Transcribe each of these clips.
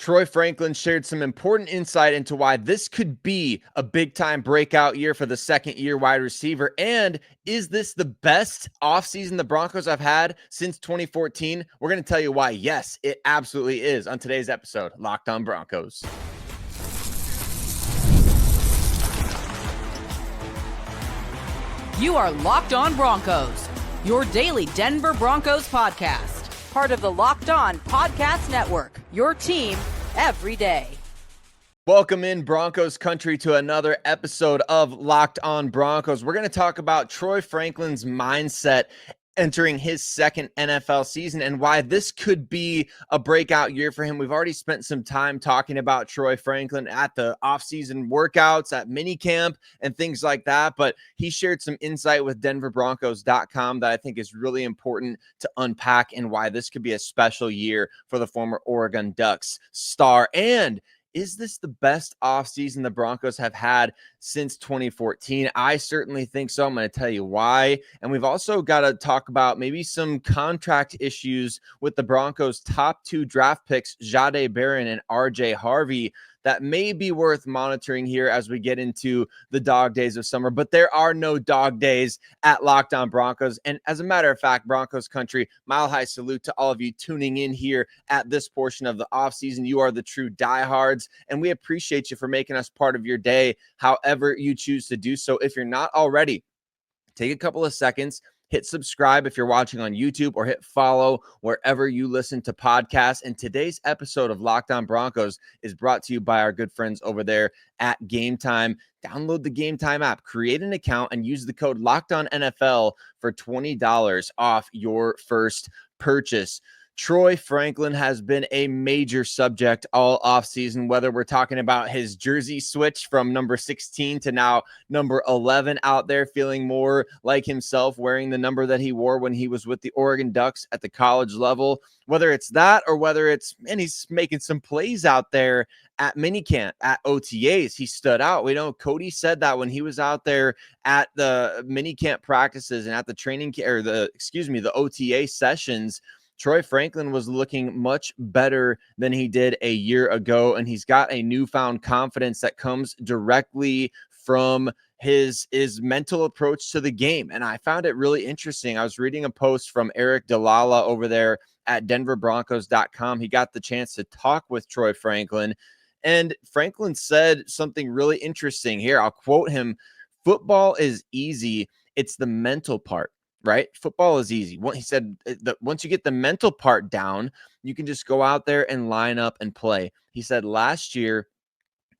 Troy Franklin shared some important insight into why this could be a big-time breakout year for the second-year wide receiver. And is this the best offseason the Broncos have had since 2014? We're going to tell you why. Yes, it absolutely is on today's episode, Locked On Broncos. You are Locked On Broncos, your daily Denver Broncos podcast. Part of the Locked On Podcast Network, your team every day. Welcome in Broncos Country to another episode of Locked On Broncos. We're going to talk about Troy Franklin's mindset entering his second NFL season and why this could be a breakout year for him. We've already spent some time talking about Troy Franklin at the offseason workouts, at minicamp, and things like that. But he shared some insight with DenverBroncos.com that I think is really important to unpack and why this could be a special year for the former Oregon Ducks star. And is this the best offseason the Broncos have had since 2014? I certainly think so. I'm going to tell you why. And we've also got to talk about maybe some contract issues with the Broncos' top two draft picks, Jahdae Barron and RJ Harvey, that may be worth monitoring here as we get into the dog days of summer. But there are no dog days at Locked On Broncos. And as a matter of fact, Broncos Country, mile high salute to all of you tuning in here at this portion of the offseason. You are the true diehards, and we appreciate you for making us part of your day, however you choose to do so. If you're not already, take a couple of seconds, hit subscribe if you're watching on YouTube, or hit follow wherever you listen to podcasts. And today's episode of Locked On Broncos is brought to you by our good friends over there at Gametime. Download the Gametime app, create an account, and use the code LOCKEDONNFL for $20 off your first purchase. Troy Franklin has been a major subject all offseason, whether we're talking about his jersey switch from number 16 to now number 11 out there, feeling more like himself, wearing the number that he wore when he was with the Oregon Ducks at the college level. Whether it's that or whether it's, man, he's making some plays out there at minicamp, at OTAs. He stood out. We know Cody said that when he was out there at the minicamp practices and at the the OTA sessions, Troy Franklin was looking much better than he did a year ago, and he's got a newfound confidence that comes directly from his mental approach to the game. And I found it really interesting. I was reading a post from Eric Dalala over there at DenverBroncos.com. He got the chance to talk with Troy Franklin, and Franklin said something really interesting here. I'll quote him: "Football is easy. It's the mental part. Right? Football is easy." He said that once you get the mental part down, you can just go out there and line up and play. He said, "Last year,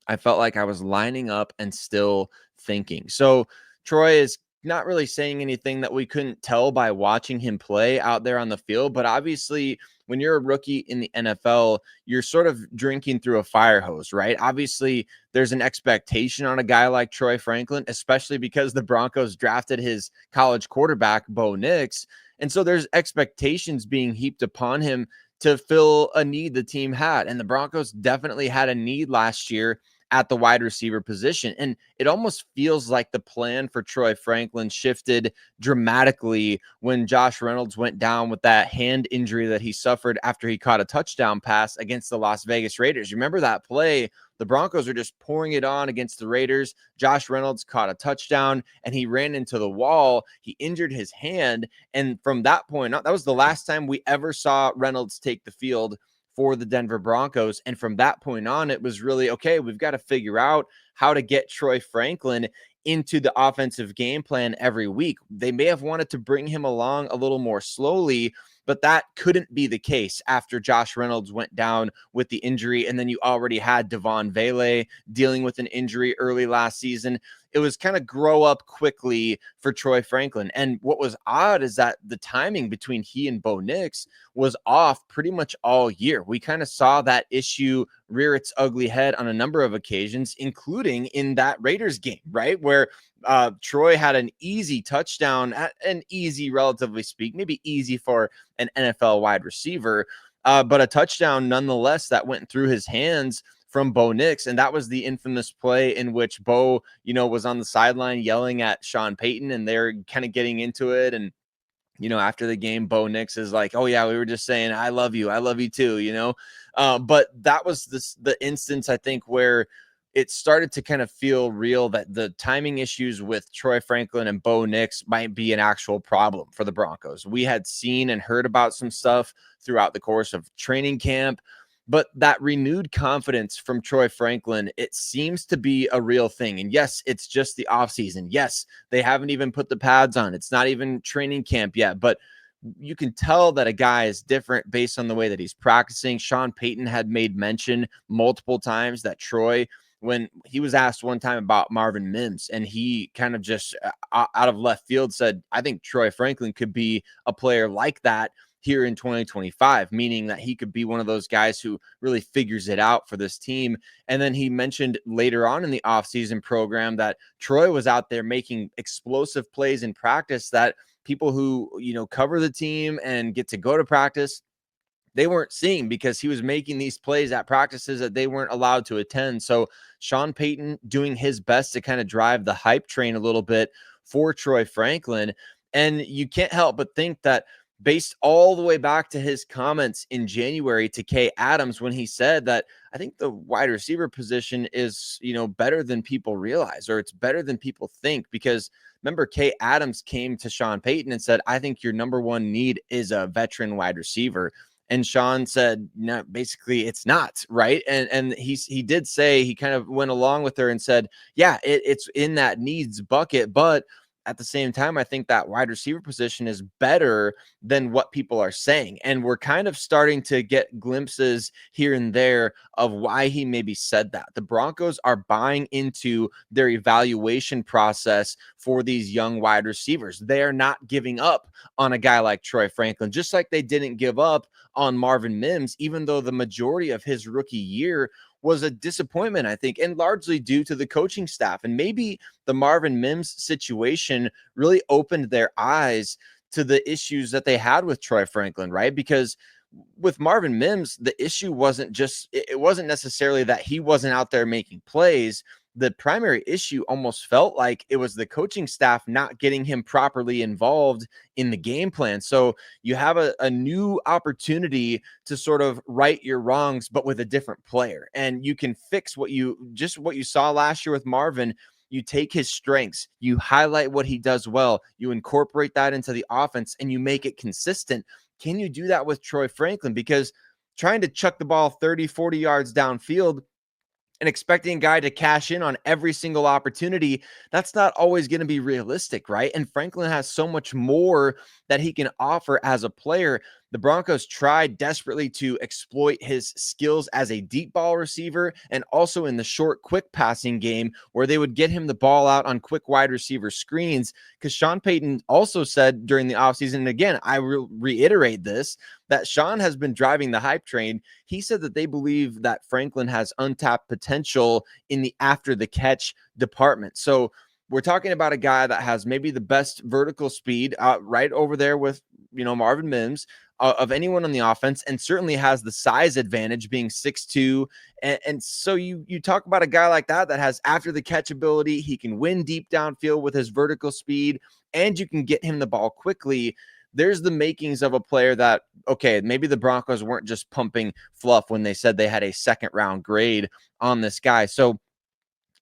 I felt like I was lining up and still thinking." So Troy is not really saying anything that we couldn't tell by watching him play out there on the field. But obviously, when you're a rookie in the NFL, you're sort of drinking through a fire hose, right? Obviously, there's an expectation on a guy like Troy Franklin, especially because the Broncos drafted his college quarterback, Bo Nix. And so there's expectations being heaped upon him to fill a need the team had. And the Broncos definitely had a need last year at the wide receiver position. And it almost feels like the plan for Troy Franklin shifted dramatically when Josh Reynolds went down with that hand injury that he suffered after he caught a touchdown pass against the Las Vegas Raiders. You remember that play? The Broncos are just pouring it on against the Raiders. Josh Reynolds caught a touchdown and he ran into the wall. He injured his hand. And from that point on, that was the last time we ever saw Reynolds take the field for the Denver Broncos. And from that point on, it was really, okay, we've got to figure out how to get Troy Franklin into the offensive game plan every week. They may have wanted to bring him along a little more slowly, but that couldn't be the case after Josh Reynolds went down with the injury. And then you already had Devon Vele dealing with an injury early last season. It was kind of grow up quickly for Troy Franklin. And what was odd is that the timing between he and Bo Nix was off pretty much all year. We kind of saw that issue rear its ugly head on a number of occasions, including in that Raiders game, right? Where Troy had an easy touchdown, an easy, relatively speak, maybe easy for an NFL wide receiver, but a touchdown nonetheless that went through his hands from Bo Nix. And that was the infamous play in which Bo, was on the sideline yelling at Sean Payton, and they're kind of getting into it. And After the game, Bo Nix is like, oh yeah, we were just saying, I love you too, but that was the instance, I think, where it started to kind of feel real that the timing issues with Troy Franklin and Bo Nix might be an actual problem for the Broncos. We had seen and heard about some stuff throughout the course of training camp, but that renewed confidence from Troy Franklin, it seems to be a real thing. And yes, it's just the offseason. Yes, they haven't even put the pads on. It's not even training camp yet, but you can tell that a guy is different based on the way that he's practicing. Sean Payton had made mention multiple times that Troy, when he was asked one time about Marvin Mims, and he kind of just out of left field said, I think Troy Franklin could be a player like that here in 2025, meaning that he could be one of those guys who really figures it out for this team. And then he mentioned later on in the offseason program that Troy was out there making explosive plays in practice that people who, cover the team and get to go to practice, they weren't seeing, because he was making these plays at practices that they weren't allowed to attend. So Sean Payton doing his best to kind of drive the hype train a little bit for Troy Franklin. And you can't help but think that, based all the way back to his comments in January to Kay Adams, when he said that, I think the wide receiver position is, better than people realize, or it's better than people think. Because remember, Kay Adams came to Sean Payton and said, I think your number one need is a veteran wide receiver. And Sean said, no, basically it's not, right. And he did say, he kind of went along with her and said, yeah, it's in that needs bucket, but at the same time, I think that wide receiver position is better than what people are saying. And we're kind of starting to get glimpses here and there of why he maybe said that. The Broncos are buying into their evaluation process for these young wide receivers. They are not giving up on a guy like Troy Franklin, just like they didn't give up on Marvin Mims, even though the majority of his rookie year was a disappointment, I think, and largely due to the coaching staff. And maybe the Marvin Mims situation really opened their eyes to the issues that they had with Troy Franklin, right? Because with Marvin Mims, the issue wasn't it wasn't necessarily that he wasn't out there making plays. The primary issue almost felt like it was the coaching staff not getting him properly involved in the game plan. So you have a new opportunity to sort of right your wrongs, but with a different player. And you can fix what you saw last year with Marvin. You take his strengths, you highlight what he does well, you incorporate that into the offense, and you make it consistent. Can you do that with Troy Franklin? Because trying to chuck the ball 30, 40 yards downfield and expecting a guy to cash in on every single opportunity, that's not always going to be realistic, right? And Franklin has so much more that he can offer as a player. The Broncos tried desperately to exploit his skills as a deep ball receiver and also in the short, quick passing game, where they would get him the ball out on quick wide receiver screens. Because Sean Payton also said during the offseason, and again, I will reiterate this, that Sean has been driving the hype train. He said that they believe that Franklin has untapped potential in the after the catch department. So we're talking about a guy that has maybe the best vertical speed right over there with, Marvin Mims of anyone on the offense, and certainly has the size advantage being 6'2". And so you talk about a guy like that has after the catch ability. He can win deep downfield with his vertical speed, and you can get him the ball quickly. There's the makings of a player that, okay, maybe the Broncos weren't just pumping fluff when they said they had a second round grade on this guy. So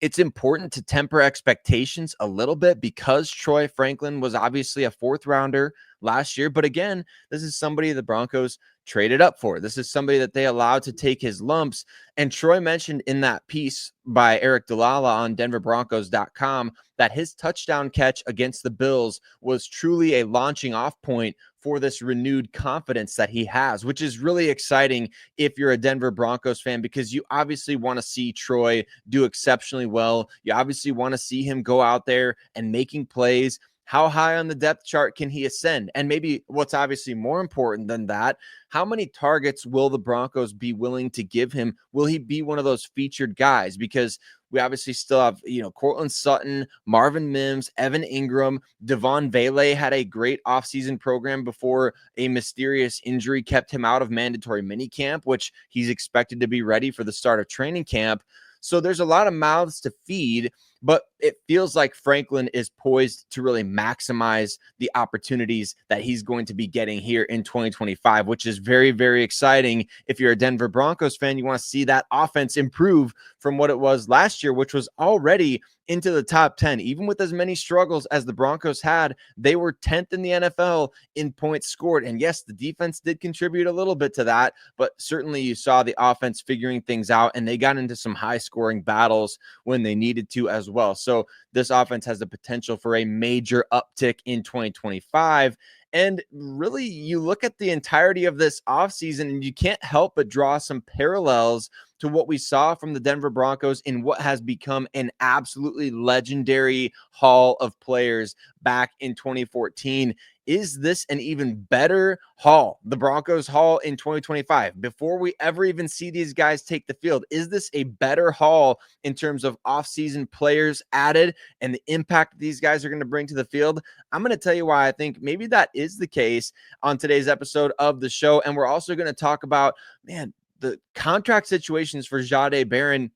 it's important to temper expectations a little bit, because Troy Franklin was obviously a fourth rounder last year. But again, this is somebody the Broncos traded up for. This is somebody that they allowed to take his lumps. And Troy mentioned in that piece by Eric Dalala on denverbroncos.com that his touchdown catch against the Bills was truly a launching off point for this renewed confidence that he has, which is really exciting if you're a Denver Broncos fan, because you obviously want to see Troy do exceptionally well. You obviously want to see him go out there and making plays. How high on the depth chart can he ascend? And maybe what's obviously more important than that, how many targets will the Broncos be willing to give him? Will he be one of those featured guys? Because we obviously still have, Courtland Sutton, Marvin Mims, Evan Ingram, Devon Vele had a great offseason program before a mysterious injury kept him out of mandatory minicamp, which he's expected to be ready for the start of training camp. So there's a lot of mouths to feed. but it feels like Franklin is poised to really maximize the opportunities that he's going to be getting here in 2025, which is very, very exciting. If you're a Denver Broncos fan, you want to see that offense improve from what it was last year, which was already into the top 10. Even with as many struggles as the Broncos had, they were 10th in the NFL in points scored. And yes, the defense did contribute a little bit to that, but certainly you saw the offense figuring things out, and they got into some high scoring battles when they needed to as well. So this offense has the potential for a major uptick in 2025. And really, you look at the entirety of this offseason, and you can't help but draw some parallels to what we saw from the Denver Broncos in what has become an absolutely legendary haul of players back in 2014. Is this an even better haul, the Broncos haul in 2025? Before we ever even see these guys take the field, is this a better haul in terms of offseason players added and the impact these guys are going to bring to the field? I'm going to tell you why I think maybe that is the case on today's episode of the show. And we're also going to talk about, man, the contract situations for Jahdae Barron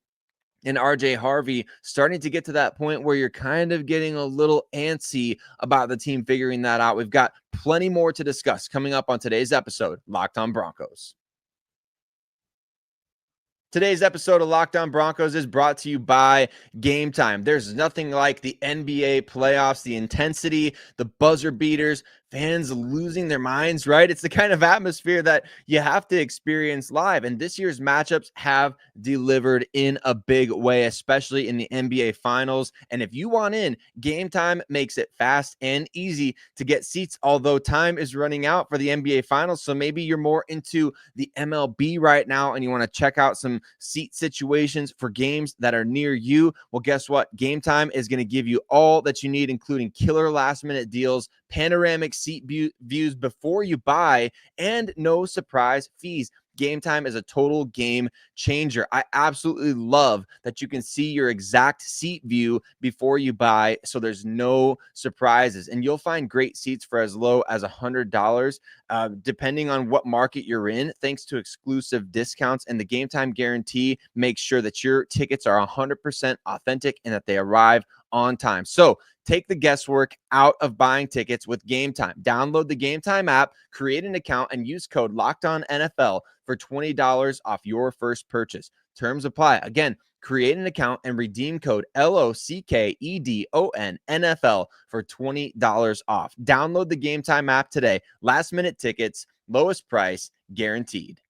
and RJ Harvey starting to get to that point where you're kind of getting a little antsy about the team figuring that out. We've got plenty more to discuss coming up on today's episode, Locked On Broncos. Today's episode of Locked On Broncos is brought to you by Gametime. There's nothing like the NBA playoffs, the intensity, the buzzer beaters, fans losing their minds, right? It's the kind of atmosphere that you have to experience live. And this year's matchups have delivered in a big way, especially in the NBA Finals. And if you want in, Gametime makes it fast and easy to get seats, although time is running out for the NBA Finals. So maybe you're more into the MLB right now and you want to check out some seat situations for games that are near you. Well, guess what? Gametime is going to give you all that you need, including killer last minute deals, panoramic seat views before you buy, and no surprise fees. Gametime is a total game changer. I absolutely love that you can see your exact seat view before you buy, so there's no surprises. And you'll find great seats for as low as $100, depending on what market you're in, thanks to exclusive discounts. And the Gametime guarantee makes sure that your tickets are 100% authentic and that they arrive on time. So take the guesswork out of buying tickets with Gametime. Download the Gametime app, create an account, and use code LOCKEDONNFL for $20 off your first purchase. Terms apply. Again, create an account and redeem code LOCKEDONNFL for $20 off. Download the Gametime app today. Last minute tickets, lowest price guaranteed.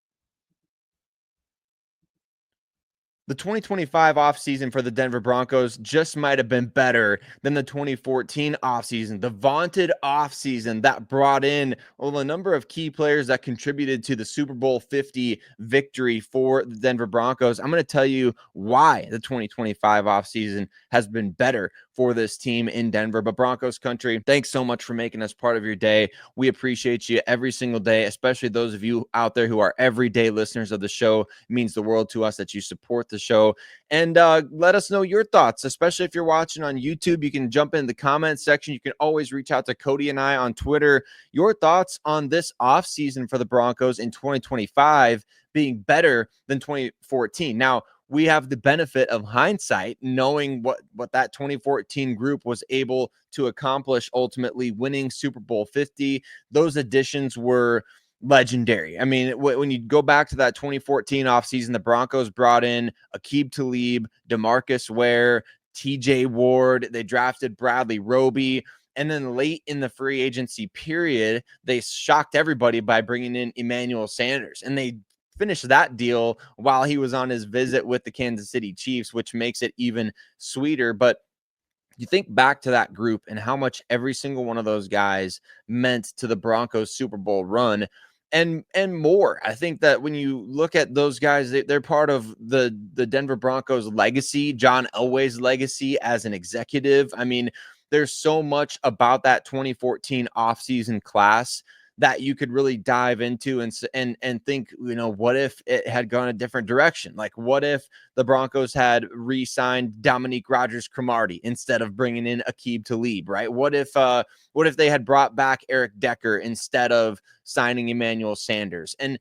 The 2025 offseason for the Denver Broncos just might have been better than the 2014 offseason, the vaunted offseason that brought in a number of key players that contributed to the Super Bowl 50 victory for the Denver Broncos. I'm going to tell you why the 2025 offseason has been better for this team in Denver. But Broncos Country, thanks so much for making us part of your day. We appreciate you every single day, especially those of you out there who are everyday listeners of the show. It means the world to us that you support the show. And let us know your thoughts, especially if you're watching on YouTube. You can jump in the comment section. You can always reach out to Cody and I on Twitter. Your thoughts on this offseason for the Broncos in 2025 being better than 2014. Now, we have the benefit of hindsight, knowing what that 2014 group was able to accomplish, ultimately winning Super Bowl 50. Those additions were legendary. I mean, when you go back to that 2014 offseason, the Broncos brought in Aqib Talib, DeMarcus Ware, TJ Ward. They drafted Bradley Roby. And then late in the free agency period, they shocked everybody by bringing in Emmanuel Sanders. And they finished that deal while he was on his visit with the Kansas City Chiefs, which makes it even sweeter. But you think back to that group and how much every single one of those guys meant to the Broncos Super Bowl run and more. I think that when you look at those guys, they're part of the Denver Broncos legacy, John Elway's legacy as an executive. I mean, there's so much about that 2014 offseason class that you could really dive into and think, what if it had gone a different direction? Like, what if the Broncos had re-signed Dominique Rodgers-Cromartie instead of bringing in Aqib Talib, right? What if they had brought back Eric Decker instead of signing Emmanuel Sanders? And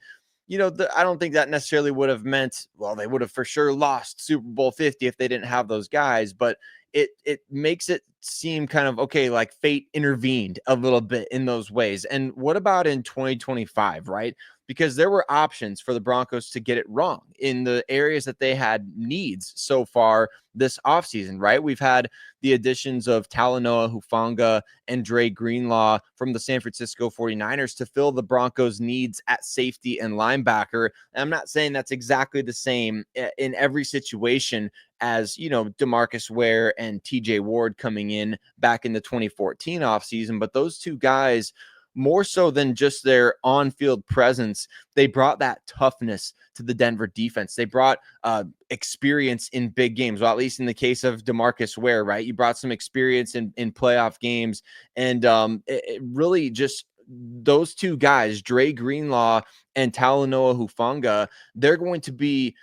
I don't think that necessarily would have meant, well, they would have for sure lost Super Bowl 50 if they didn't have those guys, but it makes it seem kind of okay, like fate intervened a little bit in those ways. And what about in 2025, right? Because there were options for the Broncos to get it wrong in the areas that they had needs so far this offseason, right? We've had the additions of Talanoa Hufanga and Dre Greenlaw from the San Francisco 49ers to fill the Broncos' needs at safety and linebacker. And I'm not saying that's exactly the same in every situation as, DeMarcus Ware and TJ Ward coming in back in the 2014 offseason, but those two guys, more so than just their on-field presence, they brought that toughness to the Denver defense. They brought experience in big games. Well, at least in the case of DeMarcus Ware, right? You brought some experience in playoff games, and it really just those two guys, Dre Greenlaw and Talanoa Hufanga, they're going to be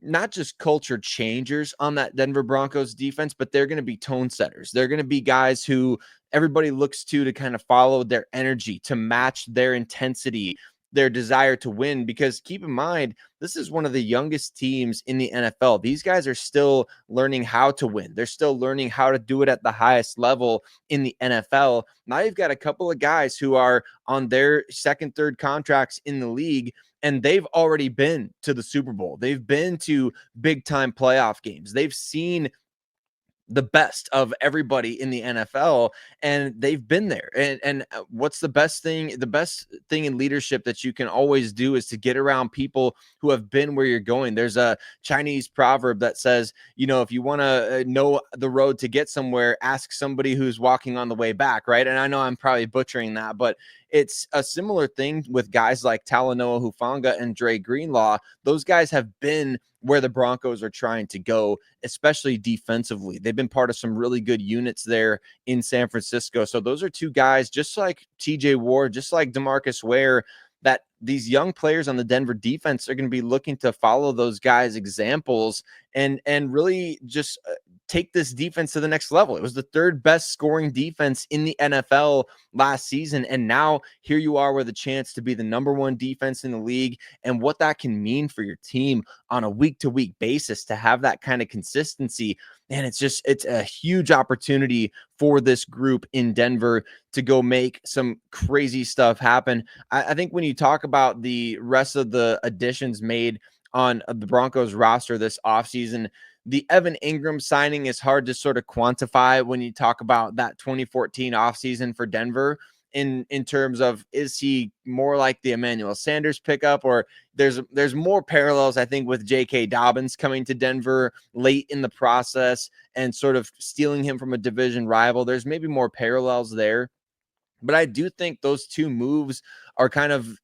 not just culture changers on that Denver Broncos defense, but they're going to be tone setters. They're going to be guys who everybody looks to kind of follow their energy, to match their intensity, their desire to win. Because keep in mind, this is one of the youngest teams in the NFL. These guys are still learning how to win. They're still learning how to do it at the highest level in the NFL. Now you've got a couple of guys who are on their second, third contracts in the league, and they've already been to the Super Bowl. They've been to big time playoff games. They've seen the best of everybody in the NFL, and they've been there. And what's the best thing? The best thing in leadership that you can always do is to get around people who have been where you're going. There's a Chinese proverb that says, if you want to know the road to get somewhere, ask somebody who's walking on the way back, right? And I know I'm probably butchering that, but it's a similar thing with guys like Talanoa Hufanga and Dre Greenlaw. Those guys have been where the Broncos are trying to go, especially defensively. They've been part of some really good units there in San Francisco. So those are two guys, just like TJ Ward, just like DeMarcus Ware, that these young players on the Denver defense are going to be looking to follow those guys' examples and really just take this defense to the next level. It was the third best scoring defense in the NFL last season. And now here you are with a chance to be the number one defense in the league, and what that can mean for your team on a week-to-week basis to have that kind of consistency. And it's a huge opportunity for this group in Denver to go make some crazy stuff happen. I think when you talk about the rest of the additions made on the Broncos roster this offseason, the Evan Ingram signing is hard to sort of quantify when you talk about that 2014 offseason for Denver in terms of, is he more like the Emmanuel Sanders pickup, or there's more parallels, I think, with J.K. Dobbins coming to Denver late in the process and sort of stealing him from a division rival. There's maybe more parallels there, but I do think those two moves are kind of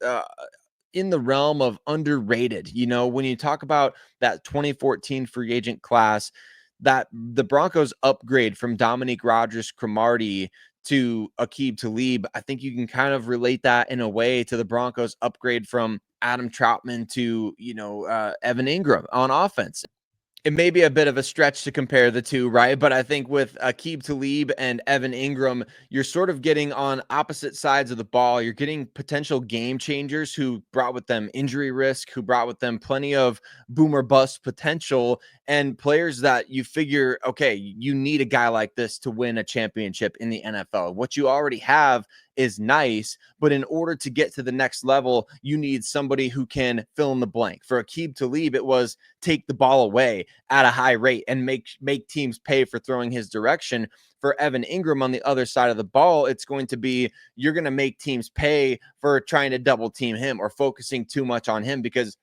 in the realm of underrated. When you talk about that 2014 free agent class, that the Broncos upgrade from Dominique Rodgers-Cromartie to Aqib Talib, I think you can kind of relate that in a way to the Broncos upgrade from Adam Troutman to, Evan Ingram on offense. It may be a bit of a stretch to compare the two, right? But I think with Aqib Talib and Evan Ingram, you're sort of getting on opposite sides of the ball. You're getting potential game changers who brought with them injury risk, who brought with them plenty of boomer bust potential, and players that you figure, okay, you need a guy like this to win a championship in the NFL. What you already have is nice, but in order to get to the next level, you need somebody who can fill in the blank. For Aqib Talib, it was take the ball away at a high rate and make teams pay for throwing his direction. For Evan Ingram on the other side of the ball, it's going to be, you're going to make teams pay for trying to double team him or focusing too much on him, because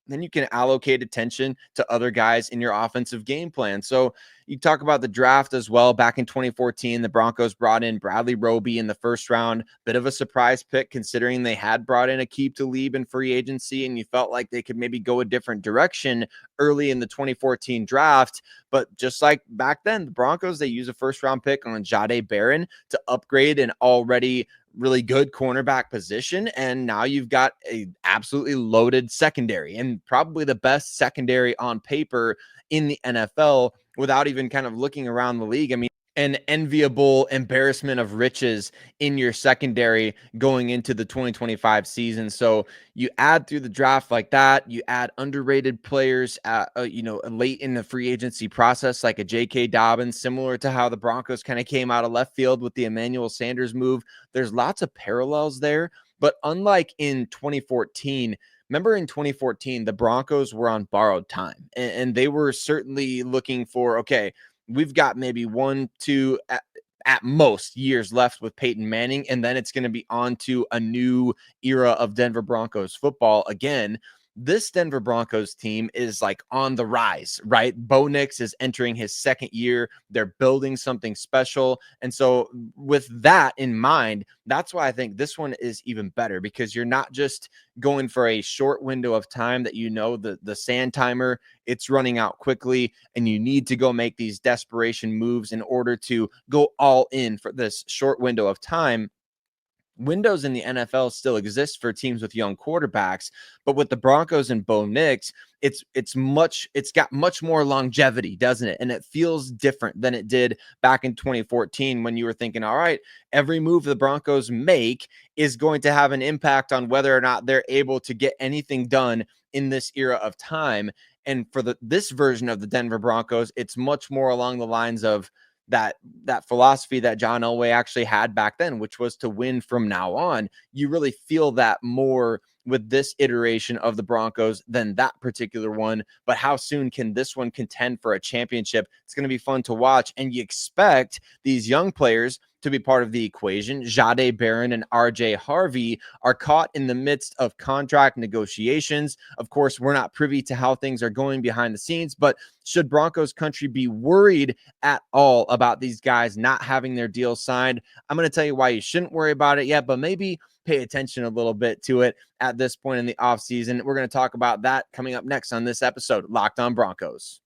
then you can allocate attention to other guys in your offensive game plan. So you talk about the draft as well. Back in 2014, the Broncos brought in Bradley Roby in the first round. Bit of a surprise pick considering they had brought in Aqib Talib in free agency, and you felt like they could maybe go a different direction early in the 2014 draft. But just like back then, the Broncos, they use a first round pick on Jahdae Barron to upgrade an already really good cornerback position, and now you've got a absolutely loaded secondary, and probably the best secondary on paper in the NFL without even kind of looking around the league. I mean, an enviable embarrassment of riches in your secondary going into the 2025 season. So you add through the draft like that, you add underrated players, late in the free agency process, like a J.K. Dobbins, similar to how the Broncos kind of came out of left field with the Emmanuel Sanders move. There's lots of parallels there, but unlike in 2014, remember in 2014, the Broncos were on borrowed time, and they were certainly looking for, okay, we've got maybe 1-2 at most years left with Peyton Manning, and then it's going to be on to a new era of Denver Broncos football again. This Denver Broncos team is like on the rise, right? Bo Nix is entering his second year. They're building something special. And so, with that in mind, that's why I think this one is even better, because you're not just going for a short window of time that the sand timer, it's running out quickly, and you need to go make these desperation moves in order to go all in for this short window of time. Windows in the NFL still exist for teams with young quarterbacks, but with the Broncos and Bo Nix, it's got much more longevity, doesn't it? And it feels different than it did back in 2014, when you were thinking, all right, every move the Broncos make is going to have an impact on whether or not they're able to get anything done in this era of time. And for this version of the Denver Broncos, it's much more along the lines of that philosophy that John Elway actually had back then, which was to win from now on. You really feel that more with this iteration of the Broncos than that particular one. But how soon can this one contend for a championship? It's going to be fun to watch. And you expect these young players to be part of the equation. Jahdae Barron and RJ Harvey are caught in the midst of contract negotiations. Of course, we're not privy to how things are going behind the scenes, but should Broncos Country be worried at all about these guys not having their deals signed? I'm going to tell you why you shouldn't worry about it yet, but maybe pay attention a little bit to it at this point in the offseason. We're going to talk about that coming up next on this episode, Locked On Broncos.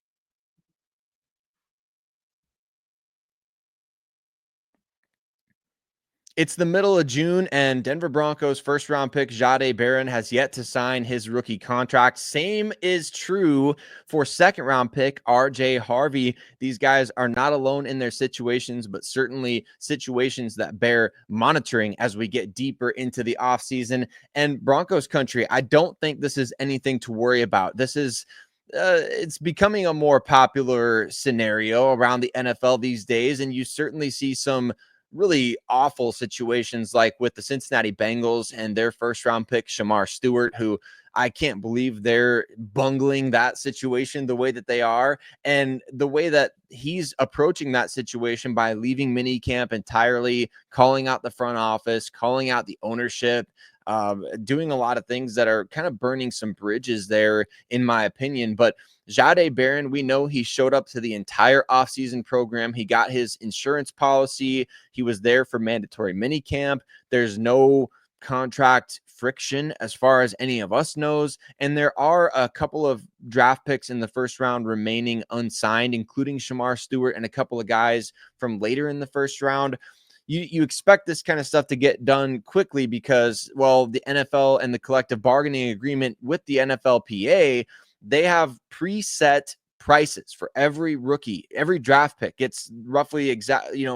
It's the middle of June, and Denver Broncos first-round pick Jahdae Barron has yet to sign his rookie contract. Same is true for second-round pick RJ Harvey. These guys are not alone in their situations, but certainly situations that bear monitoring as we get deeper into the offseason. And Broncos Country, I don't think this is anything to worry about. This is it's becoming a more popular scenario around the NFL these days, and you certainly see some really awful situations, like with the Cincinnati Bengals and their first round pick, Shamar Stewart, who I can't believe they're bungling that situation the way that they are. And the way that he's approaching that situation by leaving minicamp entirely, calling out the front office, calling out the ownership, doing a lot of things that are kind of burning some bridges there, in my opinion. But Jahdae Barron, we know he showed up to the entire offseason program. He got his insurance policy. He was there for mandatory minicamp. There's no contract friction as far as any of us knows. And there are a couple of draft picks in the first round remaining unsigned, including Shamar Stewart and a couple of guys from later in the first round. You expect this kind of stuff to get done quickly because, well, the NFL and the collective bargaining agreement with the NFLPA, they have preset prices for every rookie. Every draft pick gets roughly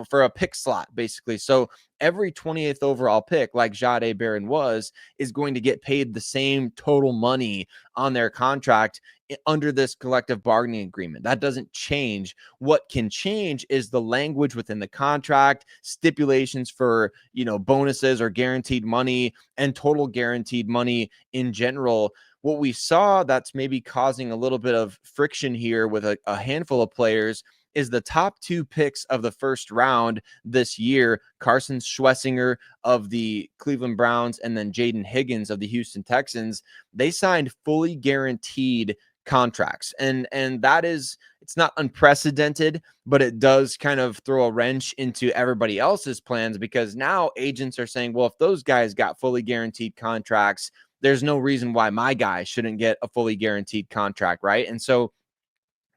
for a pick slot, basically. So every 28th overall pick, like Jahdae Barron was, is going to get paid the same total money on their contract under this collective bargaining agreement. That doesn't change. What can change is the language within the contract, stipulations for, bonuses or guaranteed money and total guaranteed money in general. What we saw that's maybe causing a little bit of friction here with a handful of players is the top two picks of the first round this year, Carson Schwessinger of the Cleveland Browns and then Jaden Higgins of the Houston Texans. They signed fully guaranteed contracts. And that is, it's not unprecedented, but it does kind of throw a wrench into everybody else's plans, because now agents are saying, well, if those guys got fully guaranteed contracts, there's no reason why my guy shouldn't get a fully guaranteed contract, right? And so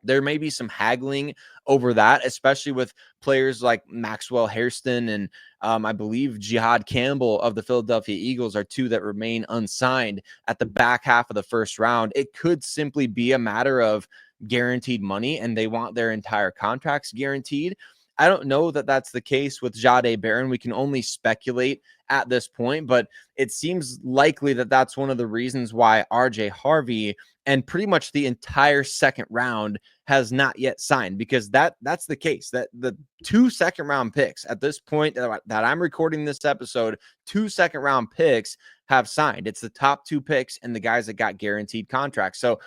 there may be some haggling over that, especially with players like Maxwell Hairston and I believe Jihad Campbell of the Philadelphia Eagles are two that remain unsigned at the back half of the first round. It could simply be a matter of guaranteed money and they want their entire contracts guaranteed. I don't know that that's the case with Jahdae Barron. We can only speculate at this point, but it seems likely that that's one of the reasons why RJ Harvey and pretty much the entire second round has not yet signed, because that's the case. That the 2 second round picks at this point that I'm recording this episode, 2 second round picks have signed. It's the top 2 picks and the guys that got guaranteed contracts. So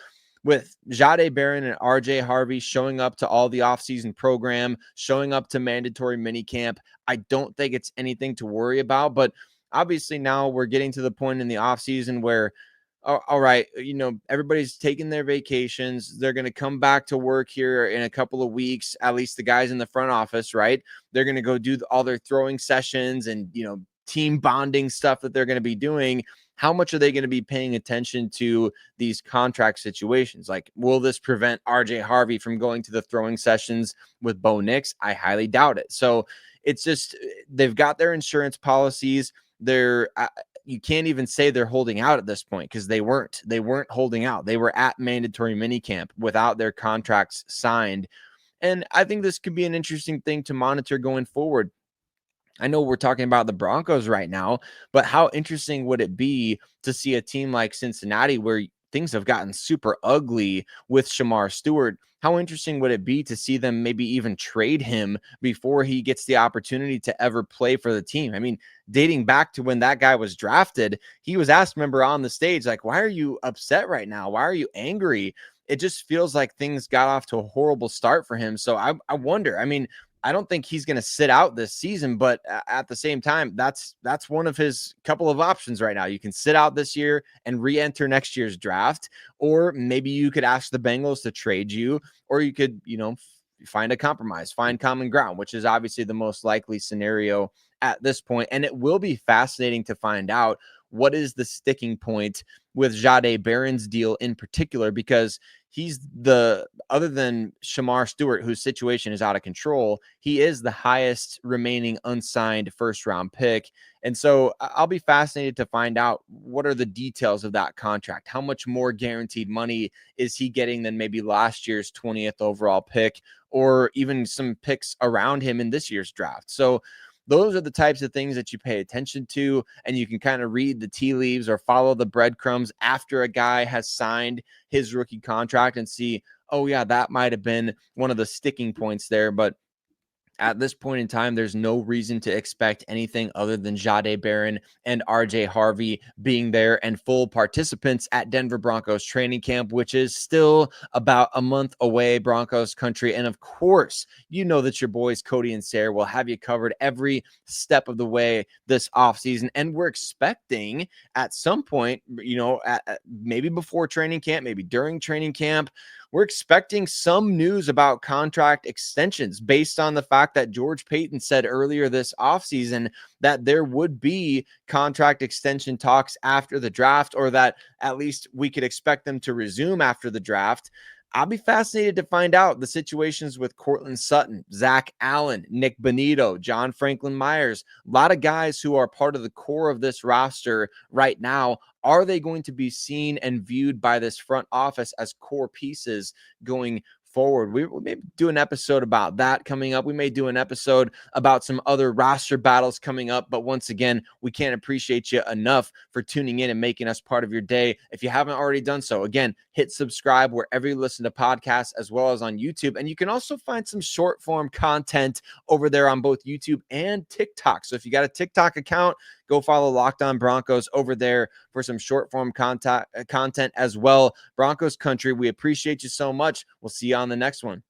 with Jahdae Barron and RJ Harvey showing up to all the offseason program, showing up to mandatory minicamp, I don't think it's anything to worry about. But obviously now we're getting to the point in the offseason where, all right, everybody's taking their vacations. They're going to come back to work here in a couple of weeks, at least the guys in the front office, right? They're going to go do all their throwing sessions and, team bonding stuff that they're going to be doing. How much are they going to be paying attention to these contract situations? Like, will this prevent RJ Harvey from going to the throwing sessions with Bo Nix? I highly doubt it. So it's just, they've got their insurance policies. You can't even say they're holding out at this point, because they weren't holding out. They were at mandatory minicamp without their contracts signed. And I think this could be an interesting thing to monitor going forward. I know we're talking about the Broncos right now, but how interesting would it be to see a team like Cincinnati, where things have gotten super ugly with Shamar Stewart? How interesting would it be to see them maybe even trade him before he gets the opportunity to ever play for the team? I mean, dating back to when that guy was drafted, he was asked, remember, on the stage, like, why are you upset right now? Why are you angry? It just feels like things got off to a horrible start for him. So I wonder, I mean, I don't think he's going to sit out this season, but at the same time, that's one of his couple of options right now. You can sit out this year and re-enter next year's draft, or maybe you could ask the Bengals to trade you, or you could, find a compromise, find common ground, which is obviously the most likely scenario at this point. And it will be fascinating to find out what is the sticking point with Jahdae Barron's deal in particular, because he's other than Shamar Stewart, whose situation is out of control, he is the highest remaining unsigned first round pick. And so I'll be fascinated to find out what are the details of that contract. How much more guaranteed money is he getting than maybe last year's 20th overall pick, or even some picks around him in this year's draft? So those are the types of things that you pay attention to, and you can kind of read the tea leaves or follow the breadcrumbs after a guy has signed his rookie contract and see, oh yeah, that might have been one of the sticking points there. But at this point in time, there's no reason to expect anything other than Jahdae Barron and RJ Harvey being there and full participants at Denver Broncos training camp, which is still about a month away, Broncos country. And of course, you know that your boys Cody and Sayre will have you covered every step of the way this offseason. And we're expecting at some point, maybe before training camp, maybe during training camp, we're expecting some news about contract extensions based on the fact that George Paton said earlier this offseason that there would be contract extension talks after the draft, or that at least we could expect them to resume after the draft. I'll be fascinated to find out the situations with Courtland Sutton, Zach Allen, Nick Bonito, John Franklin Myers, a lot of guys who are part of the core of this roster right now. Are they going to be seen and viewed by this front office as core pieces going forward? We may do an episode about that coming up. We may do an episode about some other roster battles coming up. But once again, we can't appreciate you enough for tuning in and making us part of your day. If you haven't already done so, again, hit subscribe wherever you listen to podcasts, as well as on YouTube. And you can also find some short form content over there on both YouTube and TikTok. So if you got a TikTok account, go follow Locked On Broncos over there for some short form content as well. Broncos Country, we appreciate you so much. We'll see you on the next one.